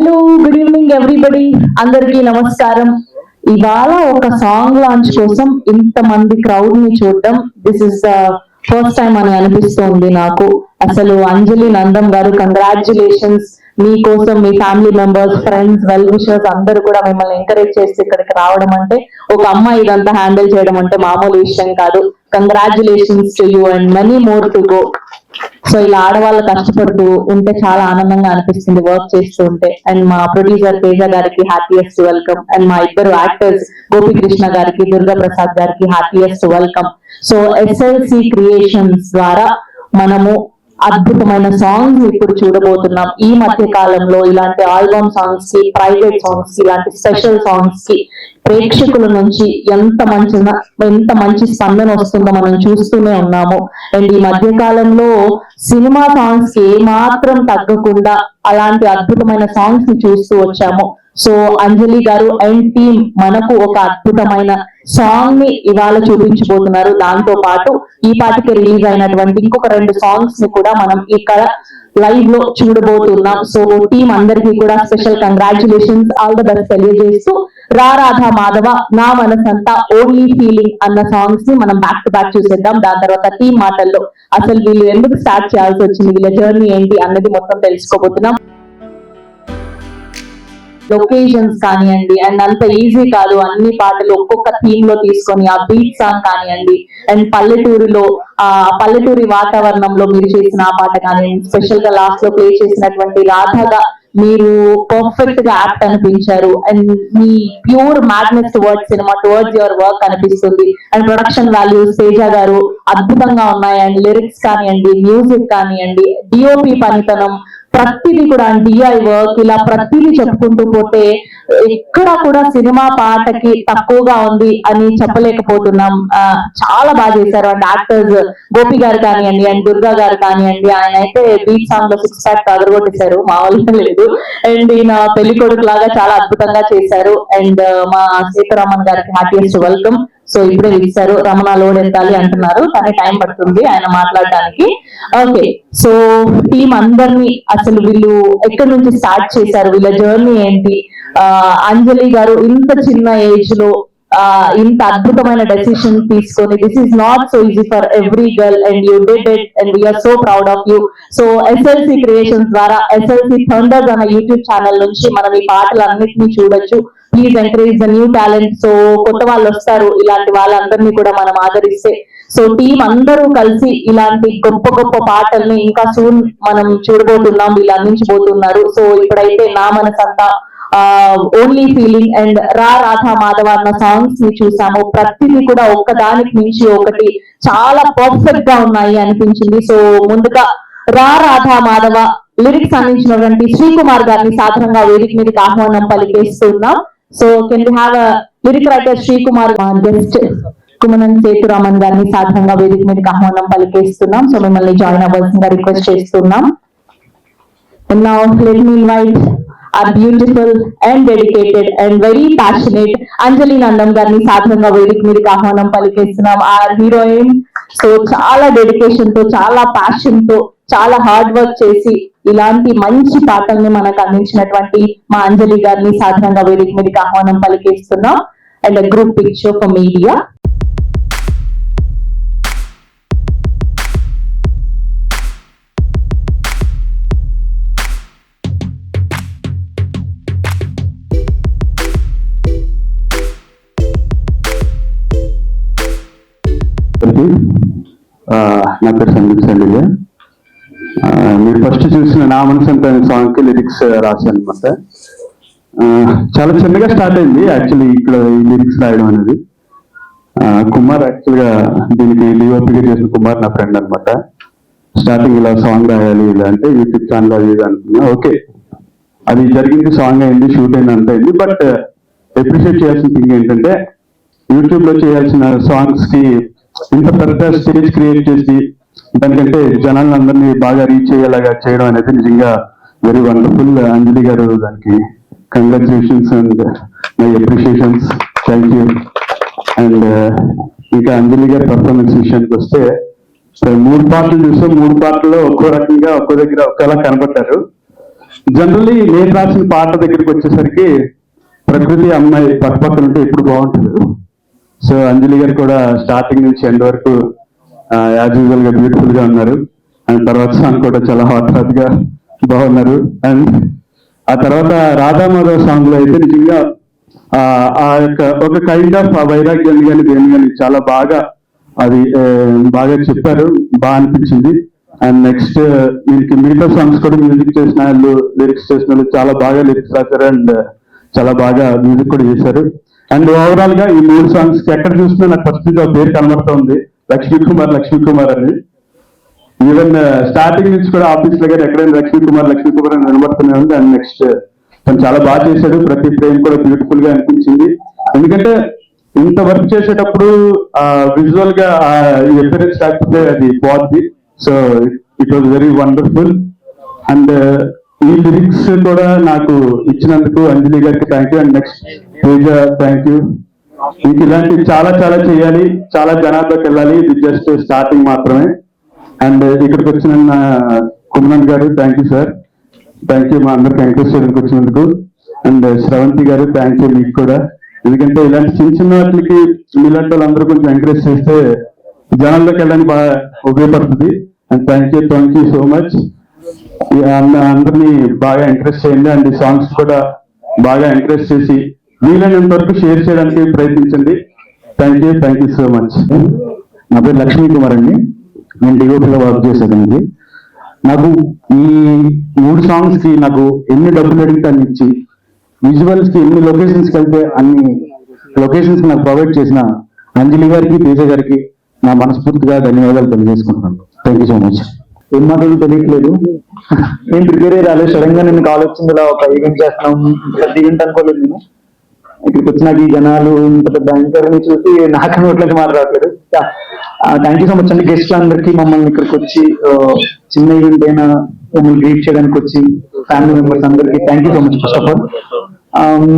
Hello good evening everybody, అందరికీ నమస్కారం. ఇవాళ ఒక సాంగ్ లాంచ్ కోసం ఇంతమంది క్రౌడ్ ని చూడడం this is the first time అని అనిపిస్తోంది నాకు. అసలు అంజలి నందం గారు, కంగ్రాచులేషన్స్. మీకోసం మీ family members, friends, well wishers అందరూ కూడా మిమ్మల్ని ఎంకరేజ్ చేసి ఇక్కడికి రావడం అంటే, ఒక అమ్మాయి ఇదంతా హ్యాండిల్ చేయడం అంటే మామూలు విషయం కాదు. Congratulations to you and many more to go. So ఇలా ఆడవాళ్ళు కష్టపడుతూ ఉంటే చాలా ఆనందంగా అనిపిస్తుంది వర్క్ చేస్తూ ఉంటే. అండ్ మా ప్రొడ్యూసర్ తేజ గారికి హ్యాపీయెస్ట్ వెల్కమ్. అండ్ మా ఇద్దరు యాక్టర్స్ గోపికృష్ణ గారికి, దుర్గా ప్రసాద్ గారికి happiest welcome. So SLC creations ద్వారా మనము అద్భుతమైన సాంగ్స్ ఇప్పుడు చూడబోతున్నాం. ఈ మధ్య కాలంలో ఇలాంటి ఆల్బమ్ సాంగ్స్ కి, ప్రైవేట్ సాంగ్స్ కి, ఇలాంటి స్పెషల్ సాంగ్స్ కి ప్రేక్షకుల నుంచి ఎంత మంచి స్పందన వస్తుందో మనం చూస్తూనే ఉన్నాము. అండ్ ఈ మధ్య కాలంలో సినిమా సాంగ్స్ కి ఏమాత్రం తగ్గకుండా అలాంటి అద్భుతమైన సాంగ్స్ ని చూస్తూ వచ్చాము. సో అంజలి గారు అండ్ టీమ్ మనకు ఒక అద్భుతమైన సాంగ్ ని ఇవాళ చూపించబోతున్నారు. దాంతో పాటు ఈ పాటికి రిలీజ్ అయినటువంటి ఇంకొక 2 సాంగ్స్ ని కూడా మనం ఇక్కడ లైవ్ లో చూడబోతున్నాం. సో టీమ్ అందరికీ కూడా special congratulations, all the best తెలియజేస్తూ రా రాధా మాధవ, నా మనసంతా, ఓన్లీ ఫీలింగ్ అన్న సాంగ్స్ ని మనం బ్యాక్ టు బ్యాక్ చూసేద్దాం. దాని తర్వాత టీమ్ మాటల్లో అసలు వీళ్ళు ఎందుకు స్టార్ట్ చేయాల్సి వచ్చింది, వీళ్ళ జర్నీ ఏంటి అన్నది మొత్తం తెలుసుకోబోతున్నాం. లొకేషన్స్ కానివ్వండి, అండ్ అంత ఈజీ కాదు. అన్ని పాటలు ఒక్కొక్క థీమ్ లో తీసుకొని ఆ బీట్ సాంగ్ కానివ్వండి, అండ్ పల్లెటూరి వాతావరణంలో మీరు చేసిన ఆ పాట కానివ్వండి, స్పెషల్ గా లాస్ట్ లో ప్లే చేసినటువంటి రాధగా మీరు పర్ఫెక్ట్ గా యాక్ట్ అనిపించారు. అండ్ మీ pure madness towards cinema, towards your work అనిపిస్తుంది. అండ్ ప్రొడక్షన్ వాల్యూస్ తేజ గారు అద్భుతంగా ఉన్నాయి. అండ్ లిరిక్స్ కానివ్వండి, మ్యూజిక్ కానివ్వండి, డిఓపి పనితనం, ప్రతిదీ కూడా డిఐ వర్క్, ఇలా ప్రతిదీ చెప్పుకుంటూ పోతే ఎక్కడ కూడా సినిమా పాటకి తక్కువగా ఉంది అని చెప్పలేకపోతున్నాం. చాలా బాగా చేశారు. అండ్ యాక్టర్స్ గోపి గారు కానివ్వండి, అండ్ దుర్గా గారు కానివ్వండి, ఆయన అయితే బీట్ సాంగ్ లో 6 ప్యాక్ అదరగొట్టేశారు, మామూలుగా లేదు. అండ్ ఈయన పెళ్లి కొడుకు లాగా చాలా అద్భుతంగా చేశారు. అండ్ మా సీతారామన్ గారికి హ్యాపీయెస్ట్ వెల్కమ్. సో ఇప్పుడే ఇచ్చారు, రమణ లోడ్ ఎత్తాలి అంటున్నారు, కానీ టైం పడుతుంది ఆయన మాట్లాడడానికి. ఓకే, సో టీం అందరినీ అసలు వీళ్ళు ఎక్కడి నుంచి స్టార్ట్ చేశారు, వీళ్ళ జర్నీ ఏంటి, అంజలి గారు ఇంత చిన్న ఏజ్ లో ఇంత అద్భుతమైన డెసిషన్ తీసుకొని, this is not so easy for every girl and you did it and we are so proud of you. So SLC creations ద్వారా ఎస్ఎల్సి థండర్స్ అన్న యూట్యూబ్ ఛానల్ నుంచి మనం ఈ పాటలన్నింటినీ చూడొచ్చు. Please encourage the new talent. So కొత్త వాళ్ళు వస్తారు, ఇలాంటి వాళ్ళందరినీ కూడా మనం ఆదరిస్తే. సో టీం అందరూ కలిసి ఇలాంటి గొప్ప గొప్ప పాటల్ని ఇంకా సూన్ మనం చూడబోతున్నాం, వీళ్ళు అందించబోతున్నారు. సో ఇప్పుడైతే నా మనసంతా, ఓన్లీ ఫీలింగ్ అండ్ రా రాధా మాధవ అన్న సాంగ్స్ ని చూసాము. ప్రతిదీ కూడా ఒక్కదానికి మించి ఒకటి చాలా పర్ఫెక్ట్ గా ఉన్నాయి అనిపించింది. సో ముందుగా రా రాధా మాధవ లిరిక్స్ అందించినటువంటి శ్రీకుమార్ గారిని సాధారణంగా వేదిక మీదకి ఆహ్వానం పలికేస్తున్నాం. So can we have lyric writer Srikumar, guest Kumanam Sethuraman గారిని సాధారణంగా వేదిక మీదకి ఆహ్వానం పలికేస్తున్నాం. సో మిమ్మల్ని జాయిన్ అవ్వాల్సిందిగా రిక్వెస్ట్ చేస్తున్నాం. Now let me invite our beautiful and dedicated and very passionate అంజలి నందం గారిని సాధారణంగా వేదిక మీదకి ఆహ్వానం పలికేస్తున్నాం. our heroine. సో చాలా డెడికేషన్ తో, చాలా ప్యాషన్ తో, చాలా హార్డ్ వర్క్ చేసి ఇలాంటి మంచి పాటల్ని మనకు అందించినటువంటి మా అంజలి గారిని సాధారణంగా వేదిక మీదకి ఆహ్వానం పలికేస్తున్నాం. And group picture for media. నా పేరు సందీప్ సండిగా. మీరు ఫస్ట్ చూసిన నా మనసంతా సాంగ్ కి లిరిక్స్ రాశాను అనమాట. చాలా చిన్నగా స్టార్ట్ అయింది యాక్చువల్లీ ఇక్కడ ఈ లిరిక్స్ రాయడం అనేది. కుమార్ యాక్చువల్గా దీనికి డిఓపిగా చేసిన కుమార్ నా ఫ్రెండ్ అనమాట. స్టార్టింగ్ ఇలా సాంగ్ రాయాలి ఇలా అంటే యూట్యూబ్ ఛానల్ అది ఇది అంటున్నా. ఓకే, అది జరిగింది, సాంగ్ అయింది, షూట్ అయింది, అంత అయింది. బట్ అప్రిషియేట్ చేయాల్సిన థింగ్ ఏంటంటే యూట్యూబ్ లో చేయాల్సిన సాంగ్స్ కి ఇంత పెద్ద స్టేజ్ క్రియేట్ చేసి దానికంటే జనాలందరినీ బాగా రీచ్ అయ్యేలాగా చేయడం అనేది నిజంగా వెరీ వండర్ఫుల్. అంజలి గారు దానికి congratulations and my appreciations, thank you. And ఇంకా అంజలి గారి పర్ఫార్మెన్స్ విషయానికి వస్తే 3 పాటలు చూసాం. 3 పాటల్లో ఒక్కో రకంగా ఒక్కో దగ్గర ఒకేలా కనబడ్డారు. జనరల్లీ నేను రాసిన పాట దగ్గరికి వచ్చేసరికి ప్రకృతి అమ్మాయి పక్కపక్కన ఉంటే ఎప్పుడు బాగుంటుంది. సో అంజలి గారు కూడా స్టార్టింగ్ నుంచి ఎండ్ వరకు యాజ్ యూజువల్ గా బ్యూటిఫుల్ గా ఉన్నారు. అండ్ తర్వాత సాంగ్ కూడా చాలా హాట్ గా బాగున్నారు. అండ్ ఆ తర్వాత రాధామాధవ్ సాంగ్ లో అయితే నిజంగా ఆ యొక్క ఒక కైండ్ ఆఫ్ వైరాగ్యాన్ని కానీ దేని కానీ చాలా బాగా అది బాగా చెప్పారు, బాగా అనిపించింది. అండ్ నెక్స్ట్ మీకు మిగతా సాంగ్స్ కూడా మ్యూజిక్ చేసిన వాళ్ళు, లిరిక్స్ చేసిన వాళ్ళు చాలా బాగా లిరిక్స్ రాశారు అండ్ చాలా బాగా మ్యూజిక్ కూడా చేశారు. అండ్ ఓవరాల్ గా ఈ 3 సాంగ్స్ కి ఎక్కడ చూసినా నాకు ఫస్ట్ ఆ పేరు కనబడుతుంది, లక్ష్మీ కుమార్ అని. ఈవెన్ స్టార్టింగ్ నుంచి కూడా ఆఫీస్ లో కానీ ఎక్కడైనా లక్ష్మీ కుమార్ అని వినబడుతూనే ఉంది. అండ్ నెక్స్ట్ తను చాలా బాగా చేశాడు, ప్రతి ఫ్రేమ్ కూడా బ్యూటిఫుల్ గా అనిపించింది. ఎందుకంటే ఇంత వర్క్ చేసేటప్పుడు విజువల్ గా ఎఫరెన్స్ కాకపోతే అది పోద్ది. So it was very wonderful. And ఈ లిరిక్స్ కూడా నాకు ఇచ్చినందుకు అంజలి గారికి thank you. And next Teja thank you. ఇంక ఇలాంటివి చాలా చాలా చేయాలి, చాలా జనాల్లోకి వెళ్ళాలి. ఇది జస్ట్ స్టార్టింగ్ మాత్రమే. అండ్ ఇక్కడికి వచ్చిన కుమరన్ గారు thank you sir, thank you మా అందరికి ఎంకరేజ్ చేయడానికి వచ్చినందుకు. అండ్ శ్రవంతి గారు థ్యాంక్ యూ మీకు కూడా. ఎందుకంటే ఇలాంటి చిన్న చిన్న వాటికి మీలాంటి వాళ్ళందరూ కొంచెం ఎంకరేజ్ చేస్తే జనాల్లోకి వెళ్ళడానికి బాగా ఉపయోగపడుతుంది. And thank you so much. అందరినీ బాగా ఎంకరేజ్ చేయండి. అండ్ ఈ సాంగ్స్ కూడా బాగా ఎంకరేజ్ చేసి వీలైనంత వరకు షేర్ చేయడానికి ప్రయత్నించండి. Thank you so much. నా పేరు లక్ష్మీ కుమార్ అండి, నేను డిఓపిలో వర్క్ చేసేదానికి. నాకు ఈ 3 సాంగ్స్ కి నాకు ఎన్ని డబ్బులు అడిగితే అన్ని ఇచ్చి, విజువల్స్ కి ఎన్ని లొకేషన్స్ కి వెళ్తే అన్ని లొకేషన్స్ నాకు ప్రొవైడ్ చేసిన అంజలి గారికి, తేజ గారికి నా మనస్ఫూర్తిగా ధన్యవాదాలు తెలియజేసుకుంటున్నాను. Thank you so much. ఏం మాటలు తెలియట్లేదు, నేను ప్రిపేర్ అయ్యి రాలేదు. సడన్ గా నేను కాల్ వచ్చింది, ఇలా ఒక ఈవెంట్ చేస్తున్నాం, పెద్ద ఈవెంట్ అనుకోలేదు నేను. ఇక్కడికి వచ్చినాక ఈ జనాలు ఇంత పెద్ద యాంకర్ ని చూసి నాకు నోట్లకి మాట రావట్లేదు. థ్యాంక్ యూ సో మచ్ అండి. గెస్ట్ అందరికీ మమ్మల్ని ఇక్కడికి వచ్చి చిన్న ఈవెంట్ అయినా మమ్మల్ని గ్రీట్ చేయడానికి వచ్చి ఫ్యామిలీ మెంబర్స్ అందరికీ thank you so much. First of all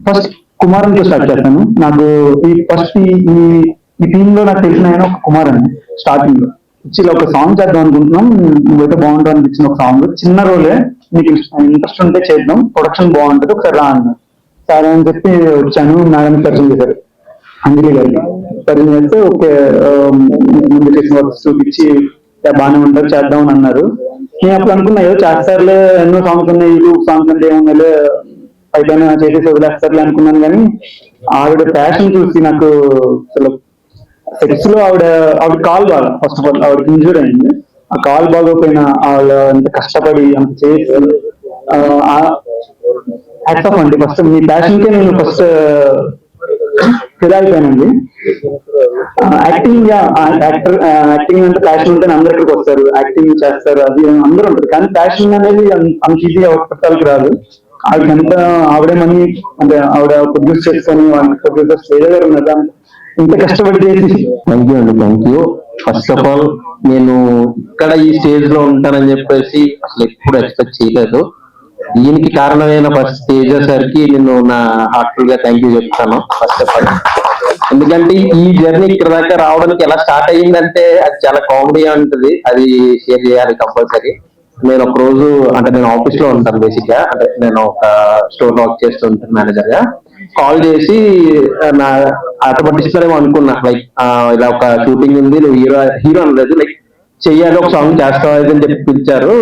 first కుమారంతో స్టార్ట్ చేస్తాను. నాకు ఈ ఫస్ట్ ఈ టీమ్ లో నాకు తెలిసిన ఆయన ఒక కుమార్ అని స్టార్టింగ్ లో వచ్చి ఒక సాంగ్ చేద్దాం అనుకుంటున్నాం, నువ్వైతే బాగుంటావు అనిపించిన ఒక సాంగ్, చిన్న రోలే, మీకు ఇంట్రెస్ట్ ఉంటే చేద్దాం, ప్రొడక్షన్ బాగుంటుంది, ఒకసారి రా అన్నారు. సరే అని చెప్పి వచ్చాను. మేడం పరిచయం చేశారు, అంజలి గారికి పరిచయం చేస్తే ఓకే ముందు చేసిన వర్క్స్ చూపించి బాగానే ఉంటారు చేద్దాం అని అన్నారు. నేను అప్పుడు అనుకున్నా ఏదో చేస్తారులే, ఎన్నో సాంగ్స్ ఉన్నాయి, యూట్యూబ్ సాంగ్స్ అంటే ఏమన్నా అయిపోయినా చేసేసి వదిలేస్తారులే అనుకున్నాను. కానీ ఆవిడ ప్యాషన్ చూసి నాకు అసలు సెక్స్ లో ఆవిడ కాల్ బాగా, ఫస్ట్ ఆఫ్ ఆల్ ఆవిడకి ఇంజూర్ అయింది. ఆ కాల్ బాగోపోయినా ఆవిడ అంత కష్టపడి అంత చేసి హ్యాట్స్ ఆఫ్ అండి. ఫస్ట్ మీ ప్యాషన్ కే నేను ఫస్ట్ ఫిదా అయిపోయానండి. యాక్టింగ్ యాక్టింగ్ అంటే ప్యాషన్ ఉంటే అందరు ఇక్కడికి వస్తారు, యాక్టింగ్ చేస్తారు, అది అందరూ ఉంటారు. కానీ ప్యాషన్ అనేది అంత ఈజీ పెట్టాలకి రాదు. ఆవిడకి ఎంత ఆవిడే మనీ అంటే ఆవిడ ప్రొడ్యూస్ చేసుకొని ప్రొడ్యూసర్స్ ఏదో ఉన్నదా ఇంత కష్టపడి చేసి. థ్యాంక్ యూ అండి, thank you. First of all నేను ఇక్కడ ఈ స్టేజ్ లో ఉంటానని చెప్పేసి అసలు ఎప్పుడు ఎక్స్పెక్ట్ చేయలేదు. దీనికి కారణమైన ఫస్ట్ తేజ సార్ కి నేను నా హార్ట్ఫుల్ గా థ్యాంక్ యూ చెప్తాను ఫస్ట్ ఆఫ్ ఆల్. ఎందుకంటే ఈ జర్నీ ఇక్కడ దాకా రావడానికి ఎలా స్టార్ట్ అయ్యిందంటే అది చాలా కామెడీ ఉంటుంది, అది షేర్ చేయాలి కంపల్సరీ. నేను ఒక రోజు అంటే నేను ఆఫీస్ లో ఉంటాను బేసిక్ గా, అంటే నేను ఒక స్టోర్ వర్క్ చేస్తూ ఉంటాను మేనేజర్ గా. కాల్ చేసి నా అటు పట్టిస్తారేమో అనుకున్నా, లైక్ ఇలా ఒక షూటింగ్ ఉంది, నువ్వు హీరో అనలేదు, లైక్ చెయ్యాలి ఒక సాంగ్ చేస్తావు అని చెప్పి పిలిచారు.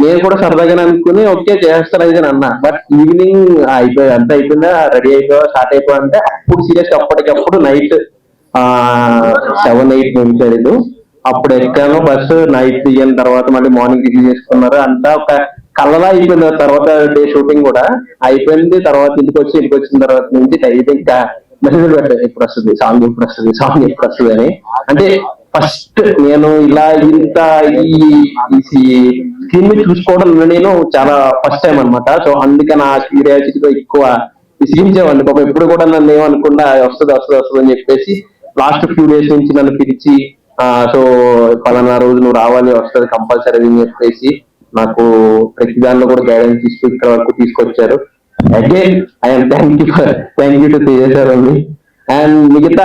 నేను కూడా సరదాగానే అనుకుని ఓకే చేస్తాను అది అని అన్నా. బట్ ఈవినింగ్ అయిపోయి అంతా అయిపోయిందా, రెడీ అయిపోయా, స్టార్ట్ అయిపోయా అంటే అప్పుడు సీరియస్ అప్పటికప్పుడు నైట్ 7-8 నిమిషాలు అప్పుడు ఎక్కాను బస్. నైట్ దిగిన తర్వాత మళ్ళీ మార్నింగ్ రిలీజ్ చేసుకున్నారు. అంతా ఒక కళ్ళలా అయిపోయింది. తర్వాత డే షూటింగ్ కూడా అయిపోయింది. తర్వాత ఇంటికి వచ్చిన తర్వాత నుంచి డైలీ ఇంకా మెసేజ్ పెట్టాను, ఎప్పుడు వస్తుంది సాంగ్, ఎప్పుడు వస్తుంది సాంగ్, ఎప్పుడు వస్తుంది అని. అంటే ఫస్ట్ నేను ఇలా ఇంత ఈ స్క్రీన్ ని చూసుకోవడం నేను చాలా ఫస్ట్ టైం అనమాట. సో అందుకే నా క్యూరియాసిటీతో ఎక్కువ విసిగించేవాడిని. పాపం ఎప్పుడు కూడా నన్ను ఏమనుకుండా వస్తుంది అని చెప్పేసి లాస్ట్ ఫ్యూ డేస్ నుంచి నన్ను పిలిచి సో పలానా రోజు నువ్వు రావాలి, వస్తుంది కంపల్సరీ అని చెప్పేసి నాకు ప్రతి దానిలో కూడా గైడెన్స్ ఇస్తూ ఇక్కడ వరకు తీసుకొచ్చారు. Again I'm thank you to Teja sir only. And మిగతా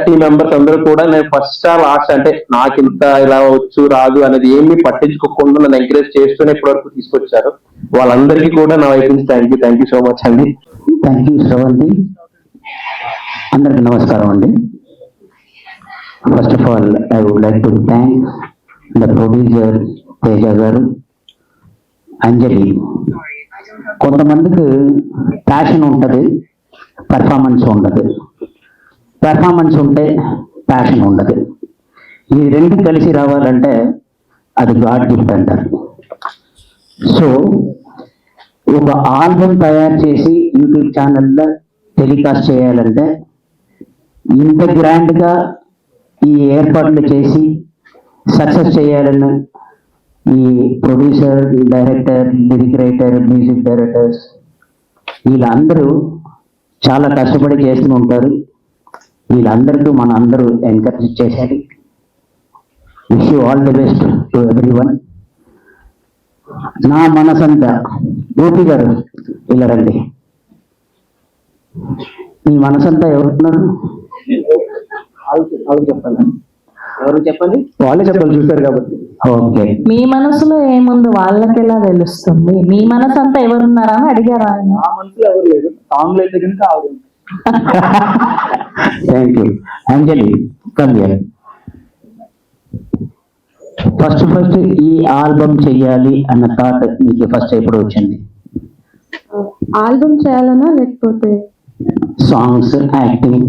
టీం మెంబర్స్ అందరూ కూడా నేను ఫస్ట్ లాస్ట్ అంటే నాకు ఇంత ఇలా వచ్చు రాదు అనేది ఏమీ పట్టించుకోకుండా నన్ను ఎంకరేజ్ చేస్తూనే ఇప్పటి వరకు తీసుకొచ్చారు. వాళ్ళందరికీ కూడా నా వైపు నుంచి థ్యాంక్ యూ సో మచ్ అండి. Thank you Shravanthi. అందరికి నమస్కారం అండి. First of all I would like to thank the producer Teja గారు, అంజలి. కొంతమందికి ప్యాషన్ ఉంటుంది, పెర్ఫార్మెన్స్ ఉండదు. పెర్ఫార్మెన్స్ ఉంటే ప్యాషన్ ఉండదు. ఈ రెండు కలిసి రావాలంటే అది గాడ్ గిఫ్ట్ అంటారు. సో ఒక ఆల్బమ్ తయారు చేసి యూట్యూబ్ ఛానల్లో టెలికాస్ట్ చేయాలంటే ఇంత గ్రాండ్గా ఈ ఏర్పాట్లు చేసి సక్సెస్ చేయాలని ఈ producer, director, lyric writer, music directors వీళ్ళందరూ చాలా కష్టపడి చేస్తూ ఉంటారు. వీళ్ళందరికీ మన అందరూ ఎంకరేజ్ చేశారు. Wish you all the best to every one. నా మనసంతా గోపి గారు ఇలా రండి. మీ మనసంతా ఎవరున్నారు? చెప్పాలి, ఎవరు చెప్పండి? వాళ్ళే చెప్పాలి, చూస్తారు కాబట్టి. ఓకే, మీ మనసులో ఏముంది వాళ్ళకి ఎలా తెలుస్తుంది? మీ మనసు అంతా ఎవరున్నారా అని అడిగారా ఆయన? నా మనసులో ఎవరు లేదు, సాంగ్ అయితే కనుక ఆవిడ. Thank you. Anjali come here. First ఈ ఆల్బమ్ చెయ్యాలి అన్న థాట్ మీకు ఫస్ట్ ఎప్పుడు వచ్చింది? ఆల్బమ్ చేయాలనా లేకపోతే songs, acting?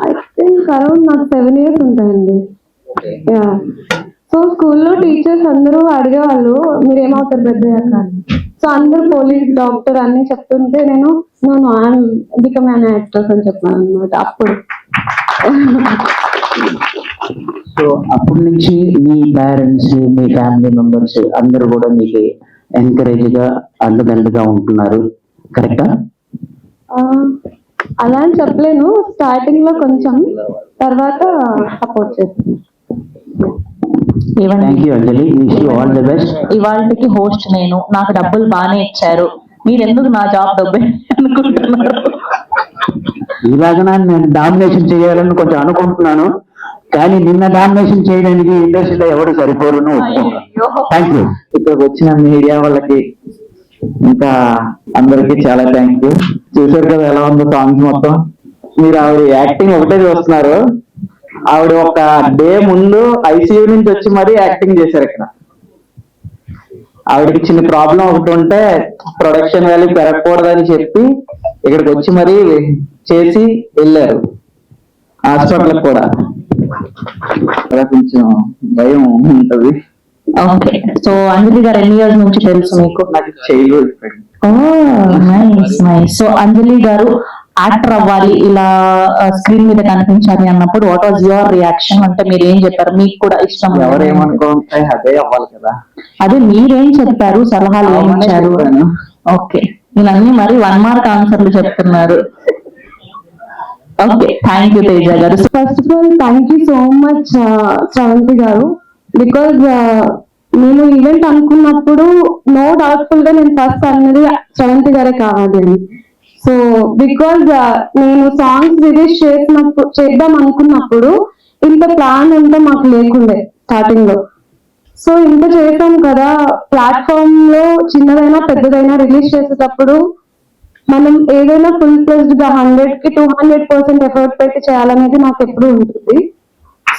I think around నాకు 7 years ఉంటాయండి. సో స్కూల్లో టీచర్స్ అందరూ అడిగేవాళ్ళు మీరు ఏమవుతారు పెద్దయ్యాక. సో అందరూ పోలీస్, డాక్టర్ అన్ని చెప్తుంటే నేను ఐఎమ్ బికమ్ యాన్ యాక్ట్రెస్ అని చెప్పాను అనమాట అప్పుడు. సో అప్పటి నుంచి మీ పేరెంట్స్, మీ ఫ్యామిలీ మెంబర్స్ అందరూ కూడా మీకు ఎంకరేజ్ గా, అండదండగా ఉంటున్నారు, కరెక్టా? అలా అని చెప్పలేను, స్టార్టింగ్ లో కొంచెం, తర్వాత సపోర్ట్ చేస్తాను. Thank you Anjali. Wish you all the best. ఇవాళకి హోస్ట్ నేను, నాకు డబ్బులు బాగానే ఇచ్చారు, మీరు ఎందుకు నా జాబ్ డబ్బే అనుకుంటున్నారు? ఇలాగనా నేను డామినేషన్ చేయాలని కొంచెం అనుకుంటున్నాను, కానీ నిన్న డామినేషన్ చేయడానికి ఇండస్ట్రీలో ఎవరు సరిపోరు. Thank you. ఇక్కడికి వచ్చిన మీడియా వాళ్ళకి ఇంకా అందరికి చాలా థ్యాంక్ యూ. చూసారు కదా ఎలా ఉందో సాంగ్స్ మొత్తం. మీరు ఆవిడ యాక్టింగ్ ఒకటే చూస్తున్నారు, ఆవిడ ఒక డే ముందు ఐసీయూ నుంచి వచ్చి మరీ యాక్టింగ్ చేశారు. ఇక్కడ ఆవిడకి చిన్న ప్రాబ్లం ఒకటి ఉంటే ప్రొడక్షన్ వాల్యూ పెరగకూడదని చెప్పి ఇక్కడికి వచ్చి మరీ చేసి వెళ్ళారు. హాస్పిటల్ కూడా కొంచెం భయం ఉంటది. ఓకే, సో అంజలి గారు ఎన్ని ఇయర్స్ నుంచి తెలుసు మీకు? నాకు childhood friend. Nice nice. So Anjali గారు యాక్టర్ అవ్వాలి, ఇలా స్క్రీన్ మీద కనిపించాలి అన్నప్పుడు వాట్ వాజ్ యువర్ రియాక్షన్? అంటే మీరు ఏం చెప్పారు? మీకు కూడా ఇష్టం ఎవరేమనుకుంటే అదే అవ్వాలి కదా. అదే మీరేం చెప్పారు, సలహాలు ఏమి ఇచ్చారు? ఓకే, వీళ్ళన్నీ మరి 1 mark ఆన్సర్లు చెప్తున్నారు. ఓకే, థ్యాంక్ యూ తేజ గారు. First of all thank you so much Sravanthi గారు, బికాజ్ నేను ఈవెంట్ అనుకున్నప్పుడు నో డౌట్ఫుల్ గా నేను ఫస్ట్ అన్నది శ్రవంతి గారే కావాలి అని. సో బికాజ్ నేను సాంగ్స్ రిలీజ్ చేద్దాం అనుకున్నప్పుడు ఇంత ప్లాన్ అంతా మాకు లేకుండే స్టార్టింగ్ లో. సో ఇంత చేసాం కదా, ప్లాట్ఫామ్ లో చిన్నదైనా పెద్దదైనా రిలీజ్ చేసేటప్పుడు మనం ఏదైనా ఫుల్ ఫ్లెజ్డ్ గా 100కి 200% ఎఫర్ట్ పెట్టి చేయాలనేది నాకు ఎప్పుడు ఉంటుంది.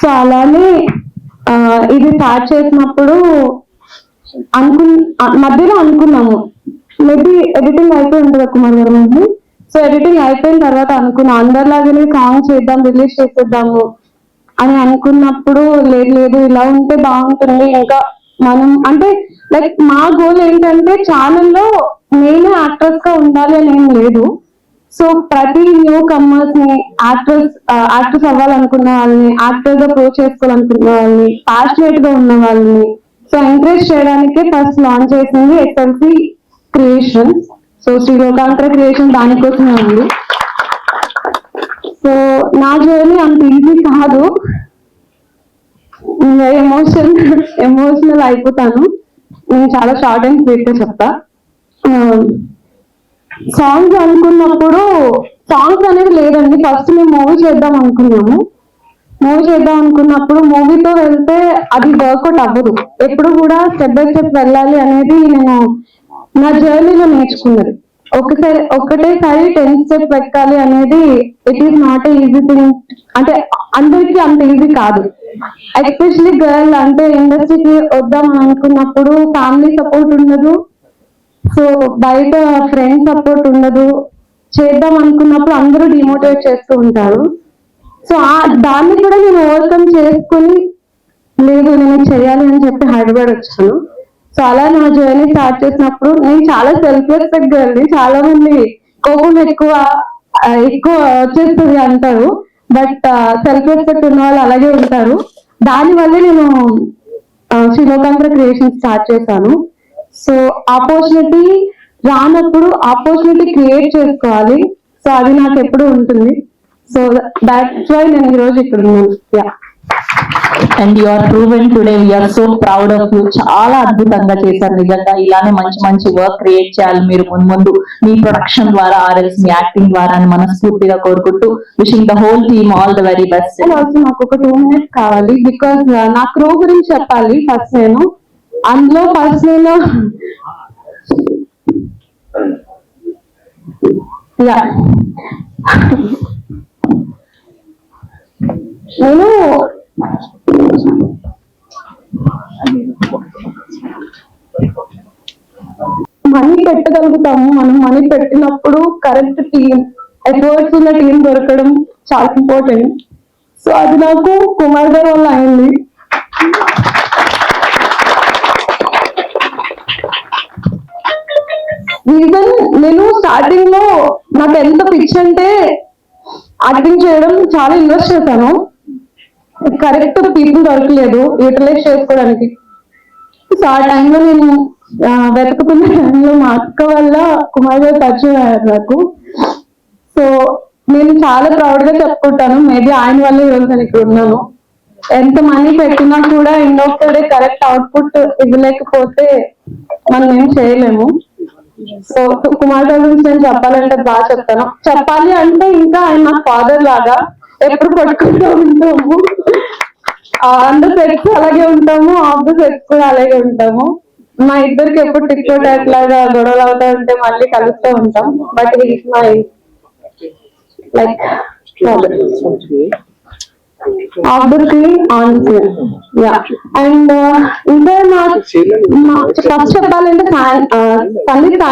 సో అలానే ఇది స్టార్ట్ చేసినప్పుడు మధ్యలో అనుకున్నాము మేబీ ఎడిటింగ్ అయిపోయి ఉంటుంది కుమార్ గారు మంది. సో ఎడిటింగ్ అయిపోయిన తర్వాత అనుకున్నాం అందరిలాగానే సాంగ్ చేద్దాం, రిలీజ్ చేసేద్దాము అని అనుకున్నప్పుడు లేదు ఇలా ఉంటే బాగుంటుంది. ఇంకా మనం అంటే లైక్ మా గోల్ ఏంటంటే ఛానల్లో నేనే యాక్ట్రెస్ గా ఉండాలి అని ఏం లేదు. సో ప్రతి న్యూ కమ్మర్స్ ని యాక్ట్రెస్ అవ్వాలనుకున్న వాళ్ళని, యాక్టర్ గా ప్రో చేసుకోవాలనుకున్న వాళ్ళని, ప్యాషనేట్ గా ఉన్న వాళ్ళని సో ఎంకరేజ్ చేయడానికే ఫస్ట్ లాంచ్ చేసింది SLC క్రియేషన్. సో శ్రీలోకాంతర క్రియేషన్ దానికోసమే ఉంది. సో నా జర్నీ అంత ఈజీ కాదు, ఎమోషనల్ అయిపోతాను. నేను చాలా షార్ట్ అండ్ స్వీట్ గా చెప్తా. సాంగ్స్ అనుకున్నప్పుడు సాంగ్స్ అనేది లేదండి. ఫస్ట్ మేము మూవీ చేద్దాం అనుకున్నప్పుడు మూవీతో వెళ్తే అది వర్కౌట్ అవ్వదు. ఎప్పుడు కూడా స్టెప్ బై స్టెప్ వెళ్ళాలి అనేది నేను నా జర్నీలో నేర్చుకున్నది. ఒకటేసారి 10 స్టెప్ ఎక్కాలి అనేది it is not easy thing. అంటే అందరికీ అంత ఈజీ కాదు. ఎస్పెషలీ గర్ల్ అంటే ఇండస్ట్రీకి వద్దాం అనుకున్నప్పుడు ఫ్యామిలీ సపోర్ట్ ఉండదు, సో బయట ఫ్రెండ్స్ సపోర్ట్ ఉండదు. చేద్దాం అనుకున్నప్పుడు అందరూ డిమోటివేట్ చేస్తూ ఉంటారు. సో దాన్ని కూడా నేను ఓవర్కమ్ చేసుకుని లేదు నేను చేయాలి అని చెప్పి హైదరాబాద్ వచ్చాను. సో అలా నా జర్నీ స్టార్ట్ చేసినప్పుడు నేను చాలా సెల్ఫ్ రెస్పెక్ట్ గర్ల్ని. చాలా మంది కోపం ఎక్కువ వచ్చేస్తుంది అంటారు, బట్ సెల్ఫ్ రెస్పెక్ట్ ఉన్న వాళ్ళు అలాగే ఉంటారు. దానివల్లే నేను శ్రీలోకాంధ్ర క్రియేషన్ స్టార్ట్ చేశాను. సో ఆపర్చునిటీ రానప్పుడు ఆపర్చునిటీ క్రియేట్ చేసుకోవాలి. సో అది నాకు ఎప్పుడు ఉంటుంది. సో దాట్స్ వై నేను ఈరోజు ఇక్కడ ఉన్నాను. And you are proven today. We are so proud of you. చాలా అద్భుతంగా చేశారు నిజంగా. ఇలానే మంచి మంచి వర్క్ క్రియేట్ చేయాలి మీరు ముందు మీ ప్రొడక్షన్ ద్వారా ఆర్ఎల్స్ మీ యాక్టింగ్ ద్వారా అని మనస్ఫూర్తిగా కోరుకుంటూ wishing the whole team all the very best. And also నాకు ఒక 2 minutes కావాలి, బికాస్ నా క్రూ గురించి చెప్పాలి. ఫస్ట్ నేను మనీ పెట్టగలుగుతాము. మనం మనీ పెట్టినప్పుడు కరెక్ట్ టీం, ఎఫర్ట్స్ ఉన్న టీం దొరకడం చాలా ఇంపార్టెంట్. సో అది నాకు కుమార్ గారి వల్ల అయింది. రీజన్ నేను స్టార్టింగ్ లో నాకు ఎంత పిచ్ అంటే యాక్టింగ్ చేయడం చాలా ఇన్వెస్ట్ చేశాను. కరెక్ట్ పీపుల్ దొరకలేదు యూటిలైజ్ చేసుకోవడానికి. సో ఆ టైంలో నేను వెతుకుతున్న టైంలో మా అక్క వల్ల కుమార్ గారు పరిచయం అయ్యారు నాకు. సో నేను చాలా ప్రౌడ్ గా చెప్పుకుంటాను, మేబీ ఆయన వల్ల ఈరోజు నేను ఇక్కడ ఉన్నాను. ఎంత మనీ పెట్టినా కూడా end of the day correct output ఇవ్వలేకపోతే మనం ఏం చేయలేము. సో కుమార్ గారి గురించి నేను చెప్పాలంటే బాగా చెప్తాను. చెప్పాలి అంటే ఇంకా ఆయన నా ఫాదర్ లాగా ఎప్పుడు పట్టుకుంటూ ఉంటాము. ఆన్ ద సెట్స్ అలాగే ఉంటాము, ఆఫ్ ద సెట్స్ కూడా అలాగే ఉంటాము. మా ఇద్దరికి ఎప్పుడు టిక్టోక్ అట్లాగా గొడవలు అవుతా ఉంటే మళ్ళీ కలుస్తూ ఉంటాం. But he's my like of the screen on screen. And ఇంకా ఫస్ట్ చెప్పాలంటే సందీప్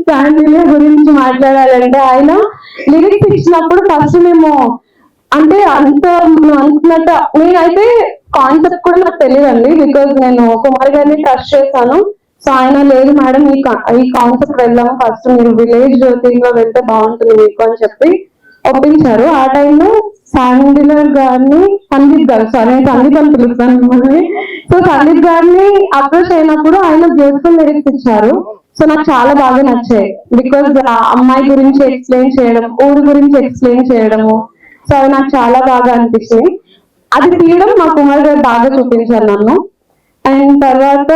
శాండిల్య గురించి మాట్లాడాలంటే ఆయన లిరిక్స్ ఇచ్చినప్పుడు ఫస్ట్ మేము అంటే అంత అనుకున్నట్టు నేనైతే కాన్సెప్ట్ కూడా నాకు తెలియదండి. బికాజ్ నేను కుమార్ గారిని ట్రస్ట్ చేశాను. సో ఆయన లేదు మేడం ఈ కాన్సెప్ట్ వెళ్దాము, ఫస్ట్ మీరు విలేజ్ థీమ్ లో వెళ్తే బాగుంటుంది మీకు అని చెప్పి ఒప్పించారు. ఆ టైంలో సందీప్ గారు సందీప్ అని పిలుస్తాను మిమ్మల్ని. సో సందీప్ గారిని అప్రోచ్ అయినప్పుడు ఆయన బ్యూటిఫుల్ లిరిక్స్ ఇచ్చారు. సో నాకు చాలా బాగా నచ్చాయి. బికాజ్ అమ్మాయి గురించి ఎక్స్ప్లెయిన్ చేయడం, ఊరు గురించి ఎక్స్ప్లెయిన్ చేయడము, సో అవి నాకు చాలా బాగా అనిపించింది. అది తీయడం మా కుమార్ గారు బాగా చూపించారు నన్ను. అండ్ తర్వాత